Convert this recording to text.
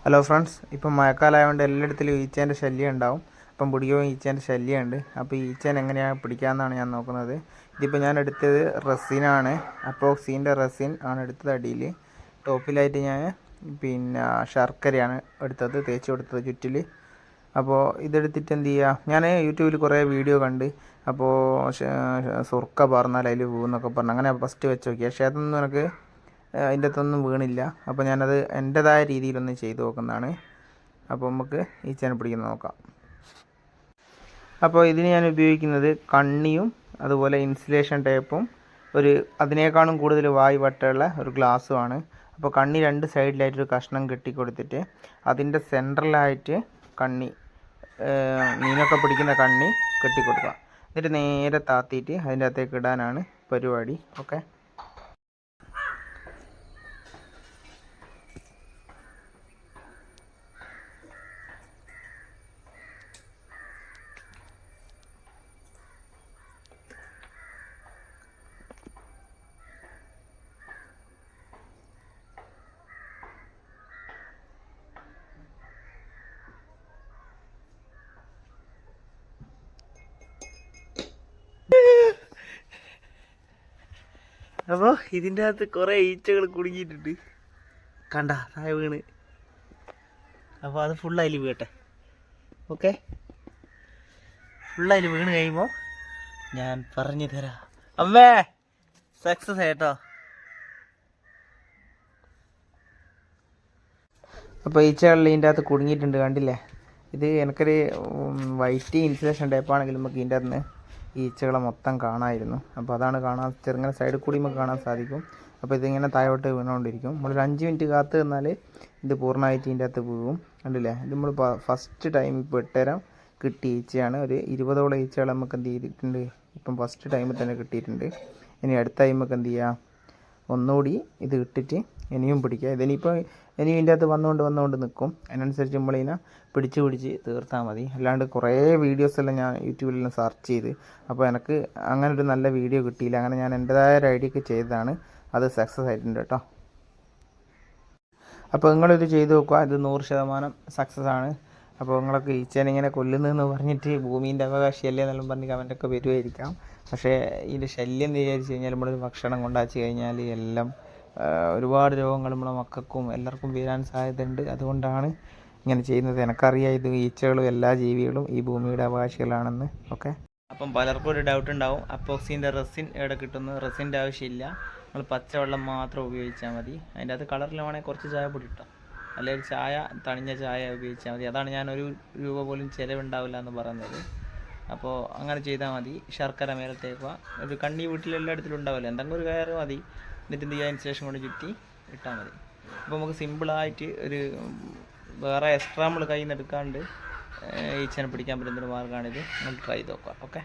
Hello friends, ഇപ്പം മഴക്കാലമായതുകൊണ്ട് എല്ലായിടത്തിലും ഈച്ചേൻ്റെ ശല്യം ഉണ്ടാവും. ഇപ്പം പിടിയോ ഈച്ചേൻ്റെ ശല്യമുണ്ട്. അപ്പോൾ ഈച്ചേനെ എങ്ങനെയാണ് പിടിക്കാമെന്നാണ് ഞാൻ നോക്കുന്നത്. ഇതിപ്പോൾ ഞാൻ എടുത്തത് റെസിനാണ്, അപ്പോക്സീൻ്റെ റെസിൻ ആണ് എടുത്തത്. അടിയിൽ ടോപ്പിലായിട്ട് ഞാൻ ശർക്കരയാണ് എടുത്തത്, തേച്ച് കൊടുത്തത് ചുറ്റിൽ. അപ്പോൾ ഇതെടുത്തിട്ട് എന്ത് ചെയ്യുക, ഞാൻ യൂട്യൂബിൽ കുറേ വീഡിയോ കണ്ട്. അപ്പോൾ സുർക്ക പറഞ്ഞാൽ അതിൽ പോകുന്നൊക്കെ പറഞ്ഞു അങ്ങനെ ഫസ്റ്റ് വെച്ച് നോക്കി. പക്ഷേ അതൊന്നും എനിക്ക് അതിൻ്റെ അകത്തൊന്നും വീണില്ല. അപ്പോൾ ഞാനത് എൻ്റേതായ രീതിയിലൊന്ന് ചെയ്ത് നോക്കുന്നതാണ്. അപ്പോൾ നമുക്ക് ഈച്ചേനെ പിടിക്കുന്നത് നോക്കാം. അപ്പോൾ ഇതിന് ഞാൻ ഉപയോഗിക്കുന്നത് കണ്ണിയും അതുപോലെ ഇൻസുലേഷൻ ടേപ്പും അതിനേക്കാളും കൂടുതൽ വായു വട്ടമുള്ള ഒരു ഗ്ലാസ്സുമാണ്. അപ്പോൾ കണ്ണി രണ്ട് സൈഡിലായിട്ടൊരു കഷ്ണം കെട്ടിക്കൊടുത്തിട്ട് അതിൻ്റെ സെൻട്രലായിട്ട് മീനൊക്കെ പിടിക്കുന്ന കണ്ണി കെട്ടിക്കൊടുക്കുക. എന്നിട്ട് നേരെ താത്തിയിട്ട് അതിൻ്റെ അകത്തേക്ക് ഇടാനാണ് പരിപാടി. ഓക്കെ. അപ്പോൾ ഇതിൻ്റെ അകത്ത് കുറേ ഈച്ചകൾ കുടുങ്ങിയിട്ടുണ്ട്, കണ്ട താഴെ വീണ്. അപ്പോൾ അത് ഫുള്ളതിൽ വീട്ടെ. ഓക്കെ, ഫുള്ളതിൽ വീണ് കഴിയുമ്പോൾ ഞാൻ പറഞ്ഞു തരാം. അമ്മേ, സക്സസ് ആയിട്ടോ. അപ്പോൾ ഈച്ചകളിൽ ഇതിൻ്റെ അകത്ത് കുടുങ്ങിയിട്ടുണ്ട്, കണ്ടില്ലേ. ഇത് എനിക്കൊരു വൈറ്റ് ഇൻസുലേഷൻ ടൈപ്പാണെങ്കിലും നമുക്ക് ഇതിൻ്റെ അകത്ത് ഈച്ചകളെ മൊത്തം കാണാമായിരുന്നു. അപ്പോൾ അതാണ് ചെറുങ്ങനെ സൈഡിൽ കൂടി നമുക്ക് കാണാൻ സാധിക്കും. അപ്പോൾ ഇതിങ്ങനെ താഴോട്ട് വീണുകൊണ്ടിരിക്കും. നമ്മളൊരു 5 മിനിറ്റ് കാത്ത് നിന്നാൽ ഇത് പൂർണ്ണമായിട്ട് ഇതിൻ്റെ അകത്ത് വീഴും. കണ്ടില്ലേ, ഇത് നമ്മൾ ഫസ്റ്റ് ടൈം ഇപ്പോൾ 8 കിട്ടിയ ഈച്ചയാണ്. ഒരു 20ഓളം ഈച്ചകൾ നമുക്ക് എന്ത് ചെയ്തിട്ടുണ്ട്, ഇപ്പം ഫസ്റ്റ് ടൈമിൽ തന്നെ കിട്ടിയിട്ടുണ്ട്. ഇനി അടുത്ത ടൈം നമുക്ക് എന്ത് ചെയ്യുക, ഒന്നുകൂടി ഇത് ഇട്ടിട്ട് ഇനിയും പിടിക്കുക. ഇനിയും ഇതിൻ്റെ അകത്ത് വന്നുകൊണ്ട് നിൽക്കും. അതിനനുസരിച്ച് നമ്മളിതിനെ പിടിച്ച് തീർത്താൽ മതി. അല്ലാണ്ട് കുറേ വീഡിയോസെല്ലാം ഞാൻ യൂട്യൂബിലെല്ലാം സെർച്ച് ചെയ്ത്, അപ്പോൾ എനിക്ക് അങ്ങനെ ഒരു നല്ല വീഡിയോ കിട്ടിയില്ല. അങ്ങനെ ഞാൻ എൻ്റെതായ ഒരു ഐഡിയക്ക് ചെയ്തതാണ്. അത് സക്സസ് ആയിട്ടുണ്ട് കേട്ടോ. അപ്പോൾ നിങ്ങളിത് ചെയ്ത് നോക്കുക, ഇത് 100% സക്സസ് ആണ്. അപ്പോൾ നിങ്ങളൊക്കെ ഈച്ചേനെ ഇങ്ങനെ കൊല്ലുന്നതെന്ന് പറഞ്ഞിട്ട് ഭൂമീൻ്റെ അവകാശിയല്ലേ എന്നെല്ലാം പറഞ്ഞ് കമൻറ്റൊക്കെ വരുമായിരിക്കാം. പക്ഷേ ഇതിൻ്റെ ശല്യം എന്ന് വിചാരിച്ച് കഴിഞ്ഞാൽ നമ്മളൊരു ഭക്ഷണം കൊണ്ടാച്ച് കഴിഞ്ഞാൽ എല്ലാം ഒരുപാട് രോഗങ്ങൾ നമ്മളെ മക്കൾക്കും എല്ലാവർക്കും വരാൻ സാധ്യതയുണ്ട്. അതുകൊണ്ടാണ് ഇങ്ങനെ ചെയ്യുന്നത്. എനിക്കറിയാം ഇത് ഈച്ചകളും എല്ലാ ജീവികളും ഈ ഭൂമിയുടെ അവകാശികളാണെന്ന്. ഓക്കെ. അപ്പം പലർക്കും ഒരു ഡൗട്ട് ഉണ്ടാവും, അപ്പോക്സിൻ്റെ റെസിൻ എവിടെ കിട്ടുന്നു. റെസിൻ്റെ ആവശ്യമില്ല, നമ്മൾ പച്ചവെള്ളം മാത്രം ഉപയോഗിച്ചാൽ മതി. അതിൻ്റെ അകത്ത് കളറിൽ വേണമെങ്കിൽ കുറച്ച് ചായപ്പൊടി ഇട്ടോ, അല്ലെങ്കിൽ തണിഞ്ഞ ചായ ഉപയോഗിച്ചാൽ മതി. അതാണ് ഞാൻ ₹1 പോലും ചിലവുണ്ടാവില്ല എന്ന് പറയുന്നത്. അപ്പോൾ അങ്ങനെ ചെയ്താൽ മതി. ശർക്കര മേലത്തേക്കുക. ഒരു കണ്ണി വീട്ടിലെല്ലായിടത്തിലും ഉണ്ടാവില്ല, എന്തെങ്കിലും ഒരു കയറ് മതി. എന്നിട്ട് എന്ത് ചെയ്യുക, അതിന് ശേഷം കൊണ്ട് ചുറ്റി ഇട്ടാൽ മതി. അപ്പോൾ നമുക്ക് സിമ്പിളായിട്ട് വേറെ എക്സ്ട്രാ നമ്മൾ കയ്യിൽ നിന്ന് എടുക്കാണ്ട് ഈച്ചനെ പിടിക്കാൻ പറ്റുന്നൊരു മാർഗ്ഗമാണിത്. നമ്മൾ ട്രൈ ചെയ്ത് നോക്കാം. ഓക്കെ.